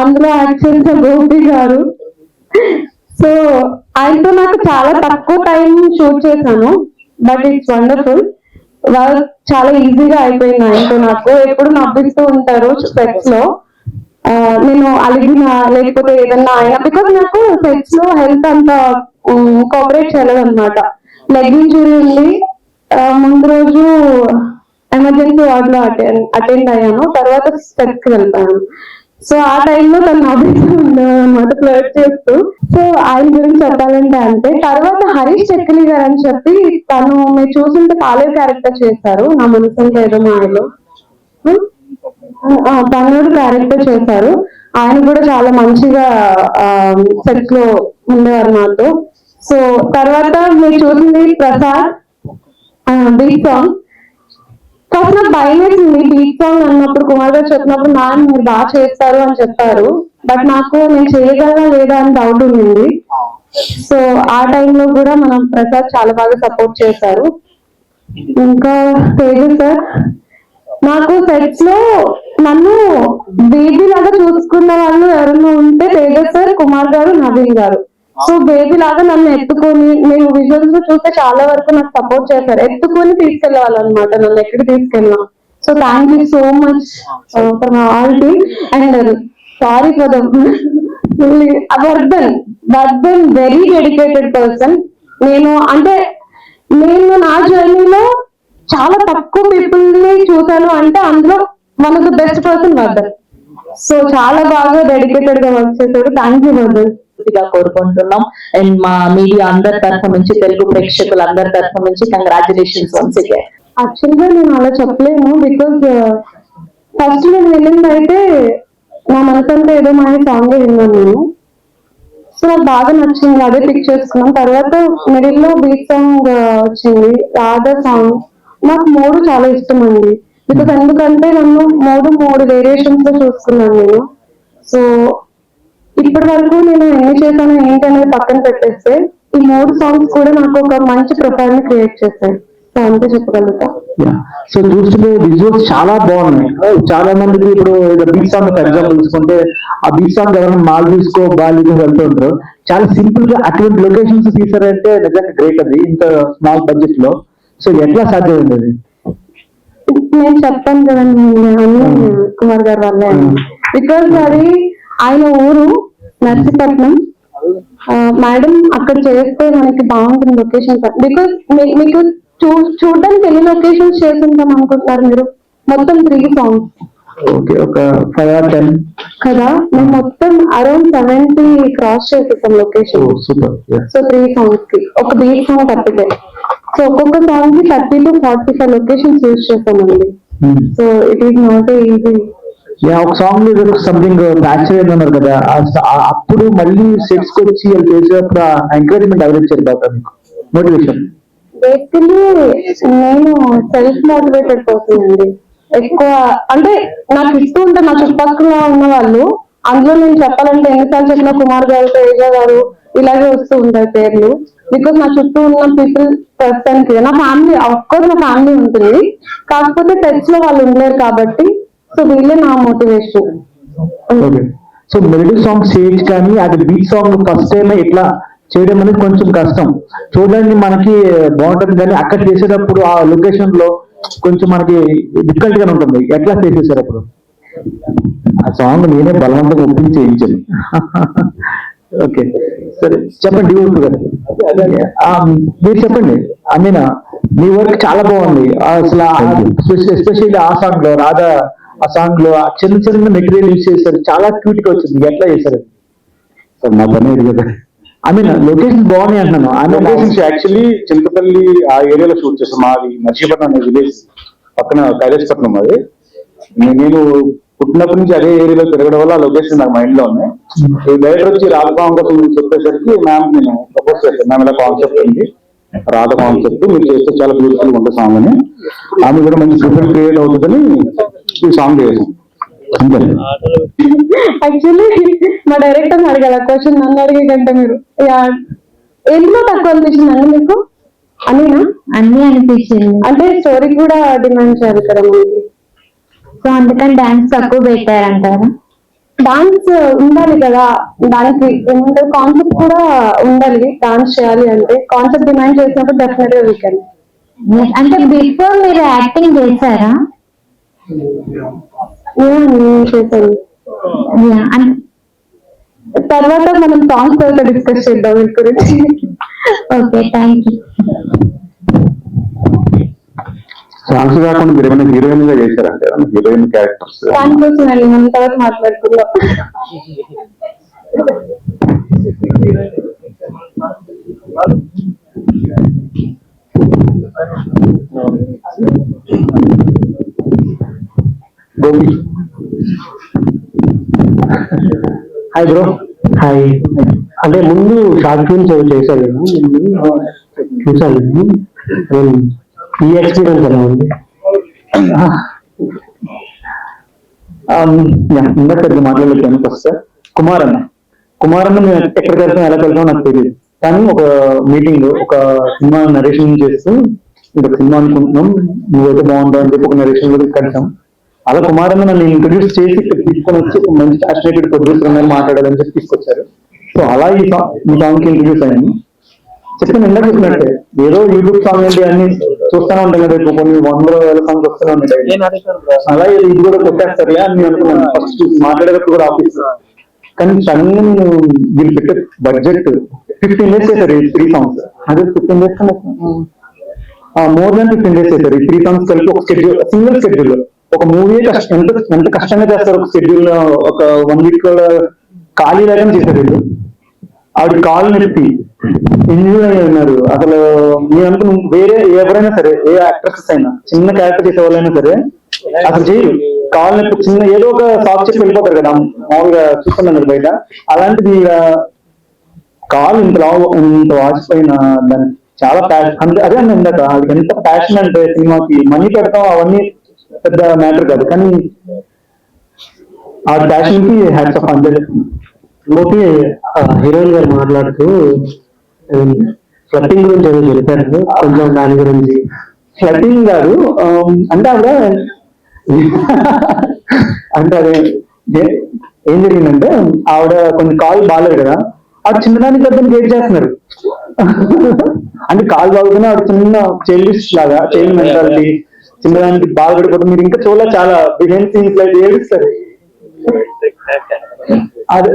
అందులో యాక్ట్ చేసిన గోపి గారు, సో ఆయనతో నాకు చాలా తక్కువ టైం షూట్ చేశాను, బట్ ఇట్స్ వండర్ఫుల్. వర్క్ చాలా ఈజీగా అయిపోయింది ఆయనతో. నాకు ఎప్పుడు నవ్విస్తూ ఉంటారు సెట్స్ లో. నేను అలిగిన లేకపోతే ఏదన్నా ఆయన, బికాస్ నాకు సెట్స్ లో హెల్త్ అంత కోఆపరేట్ చేయలేదు అనమాట. లెగ్ ఇంజురీ ఉంది. ముందు రోజు ఎమర్జెన్సీ వార్డ్ లో అటెండ్ అయ్యాను, తర్వాత స్టెప్స్ కి వెళ్తాను. సో ఆ టైంలో తను నవ్వుతూ ఉండేదన్నమాట ఫ్లర్ట్ చేస్తూ. సో ఆయన గురించి చెప్పాలంటే అంటే తర్వాత హరీష్ చక్రి గారు అని చెప్పి తను మీరు చూసింటే కాలేజ్ క్యారెక్టర్ చేశారు నా మనసుంటే ఏదో మాయలో, తనుడు క్యారెక్టర్ చేశారు. ఆయన కూడా చాలా మంచిగా సెట్ లో ఉండేవారు నాతో. సో తర్వాత మీరు చూసింది ప్రసాద్ బీట్ సాంగ్. ఫస్ట్ నాకు భయం వేసింది బీట్ సాంగ్ అన్నప్పుడు. కుమార్ గారు చెప్పినప్పుడు మీరు బాగా చేస్తారు అని చెప్పారు, బట్ నాకు నేను చేయగలనా లేదా అని డౌట్ ఉండింది. సో ఆ టైంలో కూడా మనం ప్రసాద్ చాలా బాగా సపోర్ట్ చేశారు. ఇంకా తేజ సార్, నాకు సెట్స్ లో నన్ను బేబీ లాగా చూసుకున్న వాళ్ళు ఎవరైనా ఉంటే తేజ సార్, కుమార్ గారు, నవీన్ గారు. సో బేబీ లాగా నన్ను ఎత్తుకొని, నేను విజువల్స్ లో చూస్తే చాలా వరకు నాకు సపోర్ట్ చేశారు, ఎత్తుకొని తీసుకెళ్లేవాళ్ళు అనమాట నన్ను ఎక్కడికి తీసుకెళ్ళినా. So thank you so much for my all team. And sorry for Vardhan very dedicated person. నేను నా జర్నీలో చాలా తక్కువ పీపుల్ ని చూశాను అంటే అందులో one of the best person Vardhan. So చాలా బాగా డెడికేటెడ్ గా వర్క్ చేశాడు. Thank you Vardhan. గా కోరుకుంటున్నాం. అండ్ మా మీడియా అందరి తరఫు నుంచి, తెలుగు ప్రేక్షకులు అందరి తరఫు నుంచి కంగ్రాచులేషన్స్ వన్స్ అగైన్. యాక్చువల్ గా నేను అలా చెప్పలేను, బికాస్ ఫస్ట్ నేను వెళ్ళింది అయితే నా మనసంతా ఏదో మా సాంగ్ విన్నాను నేను. సో నాకు బాగా నచ్చింది, అదే పిక్ చేసుకున్నాం. తర్వాత మిడిల్ లో బీట్ సాంగ్ వచ్చింది, రాధా సాంగ్. నాకు మూడు చాలా ఇష్టం అండి, బికాస్ ఎందుకంటే నన్ను మూడు వేరియేషన్స్ లో చూసుకున్నాను నేను. సో ఇప్పటి వరకు నేను ఎన్ని చేశాను ఏంటి అనేది పక్కన పెట్టేస్తే ఈ మూడు సాంగ్స్ కూడా నాకు ఒక మంచి ప్రొఫైల్ ని క్రియేట్ చేశాయి. సో అంతే చెప్పగలుగుతా. సో చూస్తుంటే విజువల్స్ చాలా బాగున్నాయి. చాలా మందికి ఇప్పుడు బీచ్ సాంగ్ ఫర్ ఎగ్జాంపుల్ తీసుకుంటే, ఆ బీచ్ సాంగ్ ఎవరైనా మాల్దీవ్స్ బాలికి వెళ్తుంటారు, చాలా సింపుల్ గా అటువంటి లొకేషన్స్ తీసారంటే నిజంగా గ్రేట్. అది ఇంత స్మాల్ బడ్జెట్ లో. సో ఎట్లా సాధ్యమైంది అది? నేను చెప్పాను కదండి అన్ని కుమార్ గారి వల్లే, బికాస్ అది ఆయన ఊరు నర్సీపట్నం. మేడం అక్కడ చేస్తే మనకి బాగుంటుంది లొకేషన్, బికాస్ మీకు చూడడానికి ఎన్ని లొకేషన్స్ చేస్తుంటాం అనుకుంటున్నారు మీరు? మొత్తం 3 songs. ఓకే, ఒక 5 or 10 కదా, మేము మొత్తం అరౌండ్ 70 క్రాస్ చేసేసాం లొకేషన్. సూపర్. సో 3 songs కి ఒక బీట్ సాంగ్ తప్పితే, సో ఒక్కొక్క సాంగ్ కి 30 to 45 లొకేషన్స్ యూజ్ చేసామండి. So it is not easy. ఒక సాంగ్ మీద సంథింగ్ బ్యాచులర్ అన్నారు కదా, అప్పుడు మళ్ళీ సెట్స్ కి వచ్చి వాళ్ళు చేసేటప్పుడు ఎంకరేజ్మెంట్ ఎవరు ఇచ్చారు బాగా మీకు, మోటివేషన్? బేసికలీ నేను సెల్ఫ్ మోటివేటెడ్ పర్సన్ అండి. ఎక్కువ అంటే నాకు ఇస్తూ ఉంటే నా చుట్టుపక్కల ఉన్న వాళ్ళు, అందులో నేను చెప్పాలంటే ఎన్నిసార్లు చెప్పిన కుమార్ గారు, తేజ గారు ఇలాగే వస్తూ ఉంటాయి పేర్లు. బికాస్ నా చుట్టూ ఉన్న పీపుల్ పర్సన్ కి, నా ఫ్యామిలీ అఫ్కోర్స్ నా ఫ్యామిలీ ఉంటుంది, కాకపోతే టచ్ లో వాళ్ళు ఉండలేరు కాబట్టి, సో వీళ్ళే నా motivation. So melody song stage కానీ అది బీట్ సాంగ్ ఫస్ట్ టైం ఇట్లా చేయడం అనేది కొంచెం కష్టం. చూడండి మనకి బాగుంటుంది కానీ అక్కడ చేసేటప్పుడు ఆ లొకేషన్ లో కొంచెం మనకి డిఫికల్ట్ గానే ఉంటుంది. ఎట్లా చేసేసారు అప్పుడు? ఆ సాంగ్ నేనే బలవంతంగా ఒప్పించి చేయించాను. ఓకే సరే చెప్పండి డివోట్ గారు, మీరు చెప్పండి. ఐ మీన్ మీ వర్క్ చాలా బాగుంది అసలు, ఎస్పెషల్లీ ఆ సాంగ్ లో రాధా, ఆ సాంగ్ లో చిన్న చిన్న మెటీరియల్ యూజ్ చేశారు, చాలా క్యూట్ గా వచ్చింది. ఎట్లా చేశారు? సార్ నా పని ఇది కదా. ఐ మీన్ లొకేషన్ బాగున్నాయి అంటున్నాను. ఆ లొకేషన్స్ యాక్చువల్లీ చింతపల్లి ఆ ఏరియాలో షూట్ చేస్తాం. మాది నర్సీపట్నం అనే విలేజ్ పక్కన కైలాసపట్నం. అది నేను పుట్టినప్పటి నుంచి అదే ఏరియాలో తిరగడం వల్ల ఆ లొకేషన్ నాకు మైండ్ లో ఉన్నాయి. ఈ డైరెక్టర్ వచ్చి రాధ కోసం చెప్పేసరికి మ్యామ్ నేను ప్రపోజ్ చేశాను, మ్యామ్ ఇలా కాన్సెప్ట్ ఉంది, రాధ కాన్సెప్ట్ మీరు చేస్తే చాలా బ్యూటిఫుల్ ఉంటుంది సాంగ్ అని. ఆమె కూడా మంచి ప్రిఫరెన్స్ క్రియేట్ అవుతుందని ఈ సాంగ్ చేసాం. అంతే. యాక్చువల్లీ మా డైరెక్టర్ అడగాల క్వశ్చన్, నన్ను అడిగే కంటే మీరు ఎందులో తక్కువ అనిపించిందండి మీకు? అన్నీనా? అన్ని అనిపించింది. అంటే స్టోరీ కూడా డిమాండ్ చేయాలి కదా మనకి, సో అందుకని డాన్స్ తక్కువ పెట్టారంటారా? డాన్స్ ఉండాలి కదా, దానికి ఏమంటే కాన్సెప్ట్ కూడా ఉండాలి. డాన్స్ చేయాలి అంటే కాన్సెప్ట్ డిమాండ్ చేసినప్పుడు డెఫినెట్ గా వీకెండ్. అంటే బిఫోర్ మీరు యాక్టింగ్ చేశారా? చేశాను. తర్వాత మనం సాంగ్స్ తర్వాత డిస్కస్ చేద్దాం వీటి గురించి. Okay, thank you. సాంగ్స్ కాకుండా మీరు ఏమైనా హీరోయిన్ గా చేశారంటే హీరోయిన్ క్యారెక్టర్స్ దానికోసం అండి మనం తర్వాత మాట్లాడుకుందాం. గోపి. Hi bro. హాయ్. అంటే ముందు షార్ట్ ఫిల్మ్స్ చేశాను నేను, చూసాను నేను. ఈ ఎక్స్పీరియన్స్ ఎలా ఉంది? ఇందాక పెద్ద మాట్లాడలేకపోయాను. ఫస్ట్ కుమార్ అన్న మేము ఎక్కడికి వెళ్తాం ఎలా వెళ్తామో నాకు తెలియదు, కానీ ఒక మీటింగ్ లో ఒక సినిమా నరేషన్ చేస్తూ ఇంకొక సినిమా అనుకుంటున్నాం, నువ్వైతే బాగుంటావు అని చెప్పి ఒక నరేషన్ లో కలిసాం. అలా కుమార్ అన్న నన్ను ఇంట్రొడ్యూస్ చేసి ఇక్కడ తీసుకొని వచ్చి ఒక మంచి ప్యాషనేటెడ్ ప్రొడ్యూసర్ అన్నారు మాట్లాడాలని చెప్పి తీసుకొచ్చారు. సో అలా ఈ సాంగ్ కి ఇంట్రడ్యూస్ అయ్యాను. చెప్పిన ఇందాక చెప్పినట్టే ఏదో యూట్యూబ్ సాంగ్ ఏంటి అన్ని చూస్తూనే ఉంటాం కదా, ఇప్పుడు కొన్ని 100,000 సాంగ్స్ వస్తూనే ఉంటాయి. అలా ఇది కూడా కొట్టేస్తారులే అని నేను అనుకున్నాను ఫస్ట్ మాట్లాడేటప్పుడు కూడా ఆఫీస్. కానీ సడన్గా నేను వీళ్ళు పెట్టే బడ్జెట్ 15 days చేశారు ఈ 3 songs. అదే 15 days మోర్ దాన్ 15 days చేశారు ఈ 3 songs కలిపి ఒక షెడ్యూల్, సింగిల్ షెడ్యూల్. ఒక మూవీ ఎంత కష్టంగా చేస్తారు ఒక షెడ్యూల్, ఒక 1 week ఖాళీ లేకుండా చేశారు వీళ్ళు. ఆవిడ కాలు నొప్పి ఇంజూర్ అయ్యి ఉన్నారు. అసలు నేను అనుకున్న వేరే ఎవరైనా సరే, ఏ యాక్ట్రెస్ అయినా చిన్న క్యారెక్టర్ చేసే వాళ్ళైనా సరే అసలు చేయరు. కాలు నొప్పి చిన్న ఏదో ఒక సాఫ్ట్ చెప్పి వెళ్ళిపోతారు కదా మామూలుగా చూస్తున్నాను బయట. అలాంటిది కాలు ఇంత వాచిపోయిన దాన్ని చాలా ప్యాషన్, అదే అన్న ఇందాక అది ఎంత ప్యాషన్ అంటే సినిమాకి మనీ పెడతాం అవన్నీ పెద్ద మ్యాటర్ కాదు, కానీ ఆ ప్యాషన్ కి హ్యాట్స్ ఆఫ్ అంతే. ఇంకోటి హీరోయిన్ గారు మాట్లాడుతూ ఫ్లట్టింగ్ గురించి ఏదో చెప్పారు, కొంచెం దాని గురించి. ఫ్లట్టింగ్ కాదు అంటే ఆవిడ అంటే అదే ఏం జరిగిందంటే ఆవిడ కొంచెం కాలు బాగాలేదు కదా, ఆవిడ చిన్నదానికి పెద్దని గేట్ చేస్తున్నారు. అంటే కాలు బాగుతున్నా ఆవిడ చిన్న చైల్డిష్ లాగా, చైల్డ్ మెంటాలిటీ, చిన్నదానికి బాధపడిపోతుంది. మీరు ఇంకా చూడాలి, చాలా బిహైండ్ సీన్స్ లైక్ ఏడుస్తారు. అదే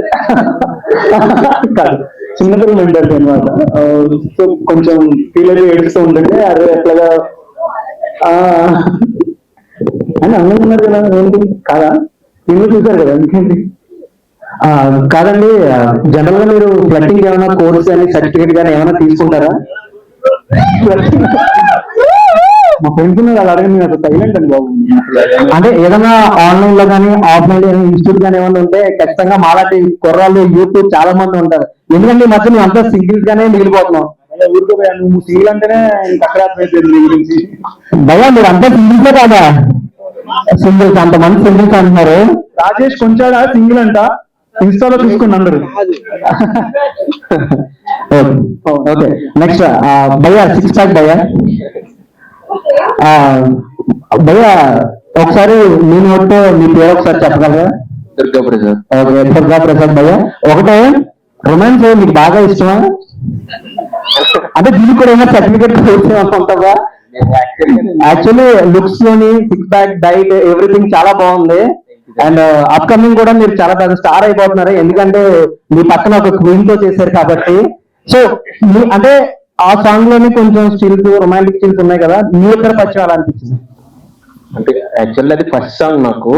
కాదు చిన్నపిల్లలు మెంటాలిటీ అనమాట. సో కొంచెం ఫీల్ అయితే ఏడుస్తూ ఉంటుంది. అదే ఎట్లాగా అని అందరూ ఉన్నారు కదా, ఏంటి కాదా మీరు చూసారు కదా, ఇంకేంటి. కాదండి, జనరల్ గా మీరు ఫ్లట్టింగ్ ఏమైనా కోర్స్ కానీ సర్టిఫికేట్ కానీ ఏమైనా తీసుకుంటారా? మా ఫ్రెండ్స్ అలా అడగండి, నేను అసలు సైలెంట్ అండి బాబు. అంటే ఏదైనా ఆన్లైన్ లో కానీ ఆఫ్లైన్ ఇన్స్టిట్యూట్ కానీ ఏమైనా ఉంటే ఖచ్చితంగా మాలాంటి కుర్రాళ్ళు యూట్యూబ్ చాలా మంది ఉంటారు. ఎందుకంటే ఈ మధ్య మేము అంతా సింగిల్స్ గానే మిగిలిపోతున్నాం. ఊరుకోపోయా, నువ్వు సింగిల్ అంటేనే అక్కడ గురించి. భయ్యా మీరు అంతా సింగిల్సే కాదా? సింగిల్స్, అంతమంది సింగిల్స్ అంటున్నారు. రాజేష్ కొంచాడా సింగిల్ అంట, ఇన్స్టాలో చూసుకుని అందరు. ఓకే నెక్స్ట్ భయ్యా 6 pack భయ్యా. భయ్యా ఒకసారి మీ నోట్ మీ పేరు ఒకసారి చెప్పగలరా? దుర్గా ప్రసాద్. ఓకే దుర్గా ప్రసాద్ భయ్యా. ఒకటే రొమాన్స్ మీకు బాగా ఇష్టమా? అంటే దీనికి కూడా ఏమైనా సర్టిఫికేట్ ఉంటుందా? యాక్చువల్లీ లుక్స్ లోని 6 pack డైట్ ఎవ్రీథింగ్ చాలా బాగుంది. అండ్ అప్కమింగ్ కూడా మీరు చాలా పెద్ద స్టార్ అయిపోతున్నారు, ఎందుకంటే మీ పక్కన ఒక క్వీన్ తో చేశారు కాబట్టి. సో అంటే ఆ సాంగ్ లోని కొంచెం స్టిల్స్, రొమాంటిక్ స్టిల్స్ ఉన్నాయి కదా, మీ ఇద్దరు పరిచయం ఎలా అనిపించింది? అంటే యాక్చువల్లీ అది ఫస్ట్ సాంగ్ నాకు.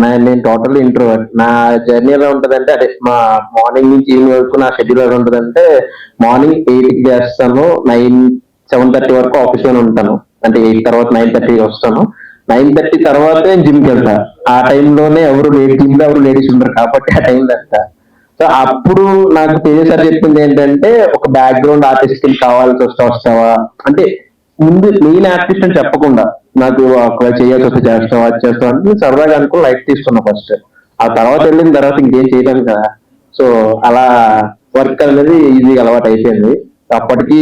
నేను టోటల్ ఇంట్రోవర్ట్. నా జర్నీ ఎలా ఉంటదంటే, అదే మా మార్నింగ్ నుంచి ఈవినింగ్ వరకు నా షెడ్యూల్ ఎలా ఉంటదంటే, మార్నింగ్ 8కి చేస్తాను, 7:30 వరకు ఆఫీస్ లోనే ఉంటాను. అంటే 8 తర్వాత 9:30 వస్తాను. 9:30 తర్వాత నేను జిమ్కి వెళ్తా. ఆ టైంలోనే ఎవరు జిమ్ లో ఎవరు లేడీస్ ఉంటారు కాబట్టి ఆ టైం వెళ్తా. సో అప్పుడు నాకు తేజసారి చెప్పింది ఏంటంటే, ఒక బ్యాక్గ్రౌండ్ ఆర్టిస్ట్ కావాల్సి వస్తావా అంటే, ముందు మెయిన్ ఆర్టిస్ట్ అని చెప్పకుండా నాకు ఒకవేళ చేయాల్సి వస్తే చేస్తావా అది చేస్తావా అని సరదాగా అనుకుని లైట్ తీసుకున్నా ఫస్ట్. ఆ తర్వాత వెళ్ళిన తర్వాత ఇంకేం చేయలేను కదా. సో అలా వర్క్ అనేది ఈజీగా అలవాటు అయిపోయింది. అప్పటికి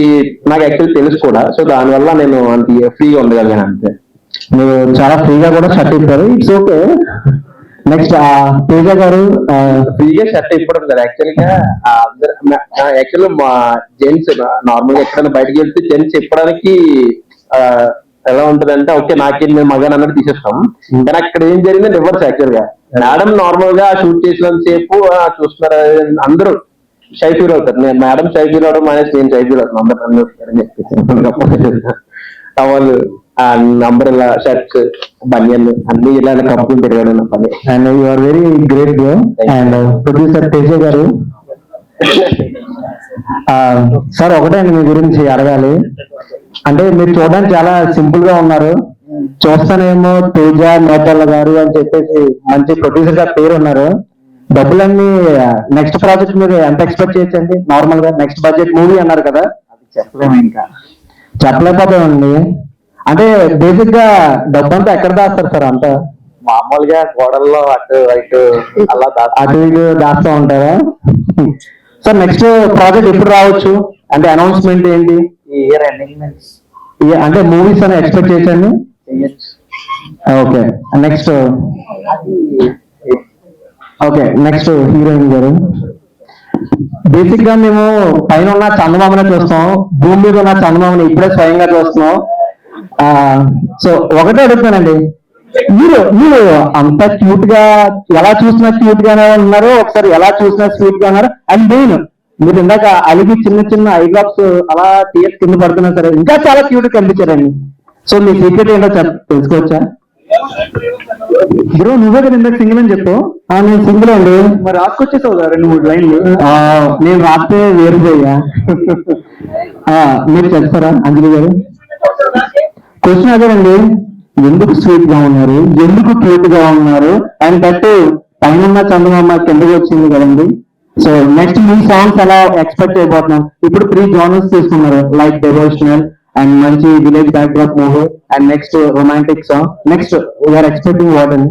నాకు యాక్చువల్లీ తెలుసు కూడా. సో దానివల్ల నేను అంత ఫ్రీగా ఉండగలిగాను అంతే. మీరు చాలా ఫ్రీగా కూడా షర్ట్ ఇస్తారు, ఇట్స్ ఓకే. నెక్స్ట్ తేజ గారు. ఫ్రీగా షర్ట్ ఇప్పడం కదా యాక్చువల్లీ మా జెంట్స్ నార్మల్ గా ఎక్కడైనా బయటకు వెళ్తే జెంట్స్ ఇప్పడానికి ఎలా ఉంటదంటే, ఓకే నాకేం మేము మగాన్ అన్నట్టు తీసేస్తాం. కానీ అక్కడ ఏం జరిగింది రివర్స్. యాక్చువల్ గా మేడం నార్మల్ గా షూట్ చేసినంత సేపు చూస్తున్నారు, అందరూ షై ఫీల్ అవుతారు. నేను మేడం షై ఫీల్ అవడం మానేసి నేను షై ఫీల్ అవుతాను. అందరూ టవల్, అంబ్రెల్లా, షర్ట్స్, బనియన్ అన్ని ఇలా కప్పులు తిరగడం పని. And you are very great bro. And producer Teja గారు, సార్ ఒకటే అండి మీ గురించి అడగాలి. అంటే మీరు చూడడానికి చాలా సింపుల్ గా ఉన్నారు, చూస్తానేమో తేజ నేతల్ల గారు అని చెప్పేసి మంచి ప్రొడ్యూసర్ గా పేరు ఉన్నారు. డబ్బులన్నీ నెక్స్ట్ ప్రాజెక్ట్ మీరు ఎంత ఎక్స్పెక్ట్ చేయొచ్చండి? నార్మల్ గా నెక్స్ట్ బడ్జెట్ మూవీ అన్నారు కదా, చెప్పలేము ఇంకా, చెప్పలేకపోతామండి. అంటే బేసిక్ గా డబ్బంతా ఎక్కడ దాస్తారు సార్? అంతా మామూలుగా గోడల్లో అటు ఇటు అలా అటు ఇటు దాస్తూ ఉంటారా? సార్ నెక్స్ట్ ప్రాజెక్ట్ ఎప్పుడు రావచ్చు? అంటే అనౌన్స్మెంట్ ఏంటి? ఈ ఇయర్ ఎండింగ్ అంటే మూవీస్ అని ఎక్స్పెక్ట్ చేయొచ్చండి? ఓకే నెక్స్ట్ హీరోయిన్ గారు. బేసిక్ గా మేము పైన ఉన్న చందమామనే చూస్తాం, భూమి మీద ఉన్న చందమామని ఇప్పుడే స్వయంగా చూస్తున్నాం. సో ఒకటే అడుగుతానండి, మీరు అంత క్యూట్ గా ఎలా చూసినా క్యూట్ గానే ఉన్నారు, ఒకసారి ఎలా చూసినా స్వీట్ గా ఉన్నారు. అండ్ మెయిన్ మీరు ఇందాక అలిగి చిన్న చిన్న ఐ డ్రాప్స్ అలా టీయర్స్ కింద పడుతున్నా సరే ఇంకా చాలా క్యూట్ కనిపించారండి. సో మీ సీక్రెట్ ఏంటో తెలుసుకోవచ్చా? బ్రో నువ్వే కదా ఇందాక సింగిల్ అని చెప్పావు. నేను సింగిల్ అండి. మరి రాసుకొచ్చేసావు కదా 2-3 లైన్లు. నేను రాస్తే వేరుపోయా. మీరు చెప్తారా అంజలి గారు? క్వశ్చన్ అదేనండి, ఎందుకు స్వీట్ గా ఉన్నారు, ఎందుకు క్యూట్ గా ఉన్నారు, అండ్ దట్ పైన చందమామ కిందకి వచ్చింది కదండి. సో నెక్స్ట్ మీ సాంగ్స్ ఎలా ఎక్స్పెక్ట్ అయిపోతున్నాం? ఇప్పుడు 3 జానర్స్ తీసుకున్నారు, లైక్ డివోషనల్ అండ్ మంచి village backdrop movie and next romantic song. Next we are expecting what అండి?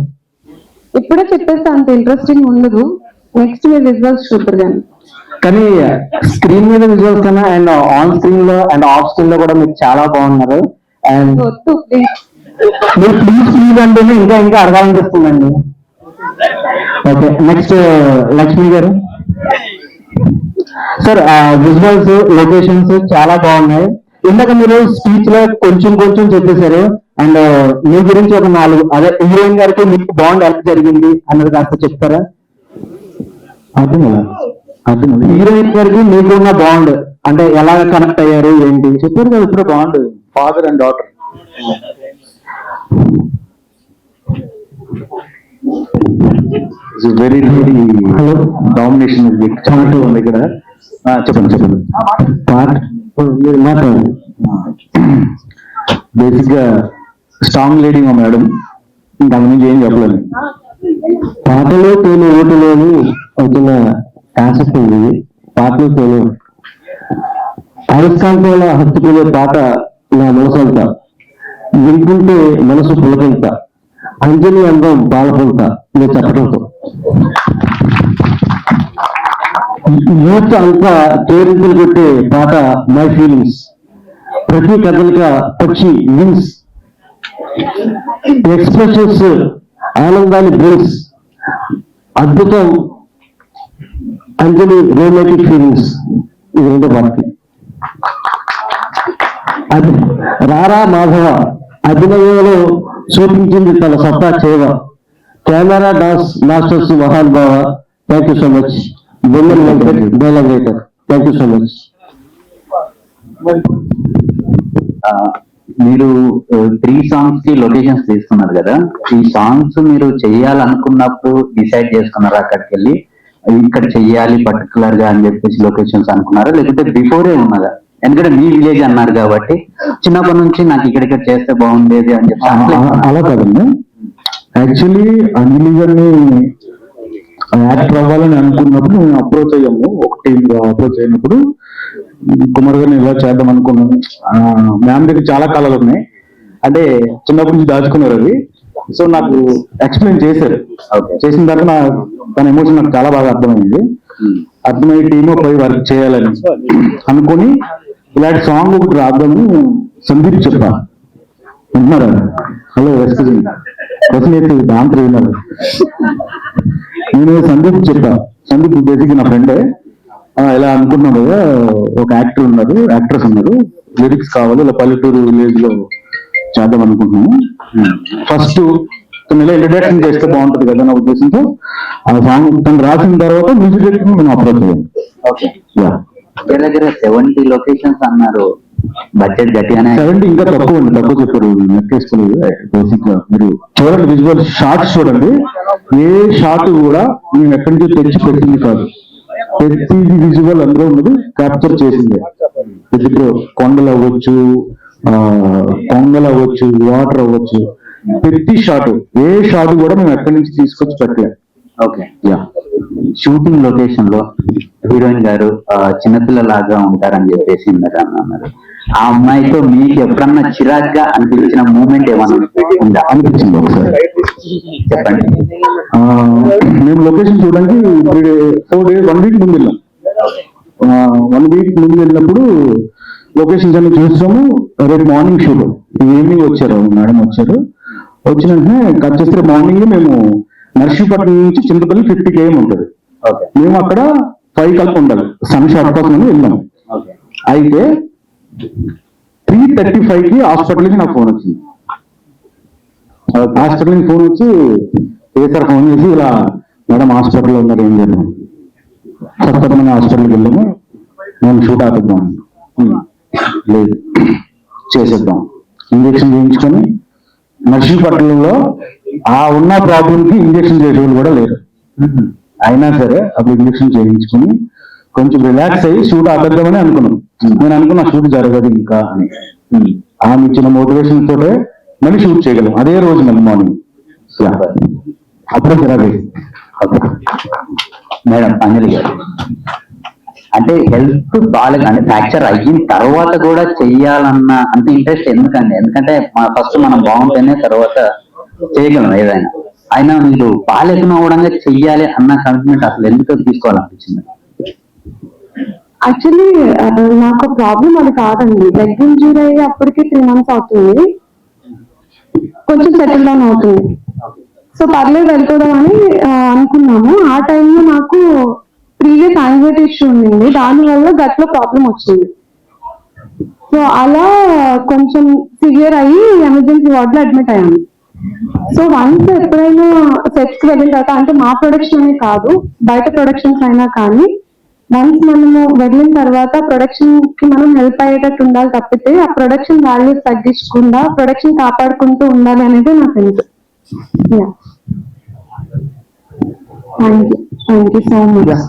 ఇప్పుడే చెప్పేస్తే అంత ఇంట్రెస్టింగ్ ఉండదు, నెక్స్ట్ మీరు రిజల్ట్స్ చూద్దరు కానీ. కానీ స్క్రీన్ మీద విజువల్స్ కన్నా అండ్ ఆన్ స్క్రీన్ లో అండ్ ఆఫ్ స్క్రీన్ లో కూడా మీరు చాలా బాగున్నారు. అండ్ వద్దు ప్లీజ్. మీరు ప్లీజ్ అంటేనే ఇంకా ఇంకా అడగాలనిపిస్తుందండి. ఓకే, నెక్స్ట్ లక్ష్మి గారు. సార్ విజువల్స్ లొకేషన్స్ చాలా బాగున్నాయి. ఇందాక మీరు స్పీచ్ లో కొంచెం కొంచెం చెప్పేశారు. అండ్ మీ గురించి ఒక 4 అదే హీరోయిన్ గారికి మీకు బాండ్ ఎలా జరిగింది అన్నది కాస్త చెప్తారా? అర్థం కదా, అర్థం కదా. హీరోయిన్ గారికి మీకు ఉన్న బాండ్ అంటే ఎలా కనెక్ట్ అయ్యారు ఏంటి? చెప్పారు కదా ఇప్పుడు bond, father and daughter. Very very hello, domination చాలా ఉంది ఇక్కడ. చెప్పండి చెప్పండి. పార్ట్ మీరు మాట్లాడండి. బేసిక్ గా స్ట్రాంగ్ లేడీ మా మేడం, ఇంకా నుంచి ఏం చెప్పలేదు. పాటలో తేను ఓటులోని అవుతున్న కాన్సెప్ట్ ఉంది. పాటలో తేను అయస్కాంతాల హత్తుకునే పాట నా మనసంతా, వింటుంటే మనసు పులకంత, అంజలి అందం బాలపంత నేను చెప్పడంతో యూత్ అంతా కేరింతలు కొట్టే పాట మై ఫీలింగ్స్, ప్రతి కథలిక పక్షి విన్స్, ఎక్స్ప్రెషన్స్ ఆనందాన్ని బ్రేక్స్, అద్భుతం అంజలి రొమాంటిక్ ఫీలింగ్స్. ఇది రెండో పాటకి. అది రారా మాధవ అభినయంలో చూపించింది తన సత్తా చేవ, కెమెరా డాన్స్ మాస్టర్స్ మహాన్ భావ. Thank you so much. Thank you so much. మీరు 3 సాంగ్స్ కి లొకేషన్స్ తీసుకున్నారు కదా, ఈ సాంగ్స్ మీరు చెయ్యాలనుకున్నప్పుడు డిసైడ్ చేసుకున్నారా అక్కడికి వెళ్ళి ఇక్కడ చెయ్యాలి పర్టికులర్ గా అని చెప్పేసి లొకేషన్స్ అనుకున్నారా, లేకపోతే బిఫోరే ఉన్నదా? ఎందుకంటే మీ విలేజ్ అన్నారు కాబట్టి చిన్నప్పటి నుంచి నాకు ఇక్కడ చేస్తే బాగుండేది అని చెప్పి అలా కాదండి. యాక్చువల్లీ అంజలి గారిని యాక్టర్ అవ్వాలని అనుకున్నప్పుడు మేము అప్రోచ్ అయ్యాము, ఒక టీమ్ అప్రోచ్ అయినప్పుడు కుమార్ గారిని ఇలా చేద్దాం అనుకున్నాము. మ్యామ్ దగ్గర చాలా కళలు ఉన్నాయి, అంటే చిన్నప్పటి నుంచి దాచుకున్నారు అది. సో నాకు ఎక్స్ప్లెయిన్ చేశారు. చేసిన తర్వాత తన ఎమోషన్ నాకు చాలా బాగా అర్థమైంది. అర్థమయ్యే టీమ్ పై వర్క్ చేయాలని అనుకుని ఇలాంటి సాంగ్ ఒకటి రాద్దాము సందీప్ చెప్పా. వింటున్నారా? హలో వసనేసి దాంట్లో విన్నారు. నేను సందీప్ చెప్పా. సందీప్ బేసిక్ నా ఫ్రెండే. ఇలా అనుకున్నాం కదా, ఒక యాక్టర్ ఉన్నారు, యాక్ట్రెస్ ఉన్నారు, లిరిక్స్ కావాలి, ఇలా పల్లెటూరు విలేజ్ లో చేద్దాం అనుకుంటున్నాము. ఫస్ట్ తను ఇలా ఇంట్రడక్షన్ చేస్తే బాగుంటది కదా నా ఉద్దేశంతో ఆ సాంగ్ తను రాసిన తర్వాత మ్యూజిక్ డైరెక్టర్ మేము అప్రోచ్ అయ్యాం. దగ్గర 70 లొకేషన్స్ అన్నారు, బడ్జెట్ గట్టిగానే 70 ఇంకా తక్కువ అండి, తక్కువ చెప్పారు, నెక్కేసుకోలేదు. బేసిక్ గా మీరు చూడండి, విజువల్ షార్ట్స్ చూడండి. ఏ షార్ట్ కూడా మేము ఎక్కడి నుంచో తెచ్చి పెట్టింది కాదు, ప్రతిది విజువల్ అందులో ఉన్నది క్యాప్చర్ చేసిందే. ఇప్పుడు కొండలు అవ్వచ్చు, కొంగలు అవ్వచ్చు, వాటర్ అవ్వచ్చు, ప్రతి షాట్ ఏ షాట్ కూడా మేము ఎక్కడి నుంచి తీసుకొచ్చి పెట్టలేదు. ఓకే, షూటింగ్ లొకేషన్ లో హీరోయిన్ గారు చిన్నపిల్లలాగా ఉంటారని చెప్పేసి అన్నారు. ఆ అమ్మాయితో మీకు ఎప్పుడన్నా చిరాగ్గా అనిపించిన మూమెంట్ ఏమన్నా ఉందా? అనిపించింది ఒకసారి చెప్పండి. మేము లొకేషన్ చూడడానికి 4 days 1 week ముందు వెళ్ళాం. 1 week ముందు వెళ్ళినప్పుడు లొకేషన్స్ అన్ని చూసాము. రేపు మార్నింగ్ షూట్, ఈవినింగ్ వచ్చారు మేడం, వచ్చిన వెంటనే కట్ చేస్తే మార్నింగ్ మేము నర్సీపట్నం నుంచి చింతపల్లి 50 km ఉంటుంది. మేము అక్కడ 5 కల్ప ఉండాలి సన్ షాట్ కోసం అని వెళ్ళాం. ఓకే. అయితే 3:35కి హాస్పిటల్కి నాకు ఫోన్ వచ్చింది. హాస్పిటల్ నుంచి ఫోన్ వచ్చి సార్ ఫోన్ చేసి ఇలా మేడం హాస్పిటల్లో ఉన్నారు ఏం చేద్దాం. సత్పరమైన హాస్పిటల్కి వెళ్ళాము, నేను షూట్ ఆపిద్దాం. లేదు చేసేద్దాం. ఇంజక్షన్ చేయించుకొని నర్సీపట్నంలో ఆ ఉన్న ప్రాబ్లంకి ఇంజక్షన్ చేసేవాళ్ళు కూడా లేరు. అయినా సరే అప్పుడు ఇంజక్షన్ చేయించుకుని కొంచెం రిలాక్స్ అయ్యి షూట్ ఆపేద్దామని అనుకున్నాం. నేను అనుకున్నా షూట్ జరగదు ఇంకా అని. ఆమె ఇచ్చిన మోటివేషన్ తోటే మళ్ళీ షూట్ చేయగలం అదే రోజు మళ్ళీ మార్నింగ్. అప్పుడే జరగదు. మేడం అంజలి గారు, అంటే హెల్త్ బాగా అంటే ఫ్రాక్చర్ అయిన తర్వాత కూడా చెయ్యాలన్న అంత ఇంట్రెస్ట్ ఎందుకండి? ఎందుకంటే ఫస్ట్ మనం బాగుంటేనే తర్వాత చేయగలం ఏదైనా. అయినా మీరు బాగాలేకుండా కూడా చెయ్యాలి అన్న కమిట్మెంట్ అసలు ఎందుకు తీసుకోవాలనిపించింది? యాక్చువల్లీ నాకు ప్రాబ్లం అది కాదండి. లెగ్ ఇంజూరీ అయ్యి అప్పటికి 3 months అవుతుంది, కొంచెం సెటిల్ డౌన్ అవుతుంది. సో పర్లేదు వెళ్ళిపోదాం అని అనుకున్నాము. ఆ టైంలో నాకు ప్రీవియస్ యాంగ్జైటీ ఇష్యూ ఉండింది, దానివల్ల గట్లో ప్రాబ్లం వచ్చింది. సో అలా కొంచెం సివియర్ అయ్యి ఎమర్జెన్సీ వార్డులో అడ్మిట్ అయ్యాను. సో వన్స్ ఎప్పుడైనా సెట్స్ కి వెళ్ళిన తర్వాత, అంటే మా ప్రొడక్షన్ అనే కాదు బయట ప్రొడక్షన్స్ అయినా కానీ, వన్స్ మనము వెళ్ళిన తర్వాత ప్రొడక్షన్ కి మనం హెల్ప్ అయ్యేటట్టు ఉండాలి తప్పితే ఆ ప్రొడక్షన్ వాల్యూస్ తగ్గించకుండా ప్రొడక్షన్ కాపాడుకుంటూ ఉండాలి అనేది నా sense. Thank you so much.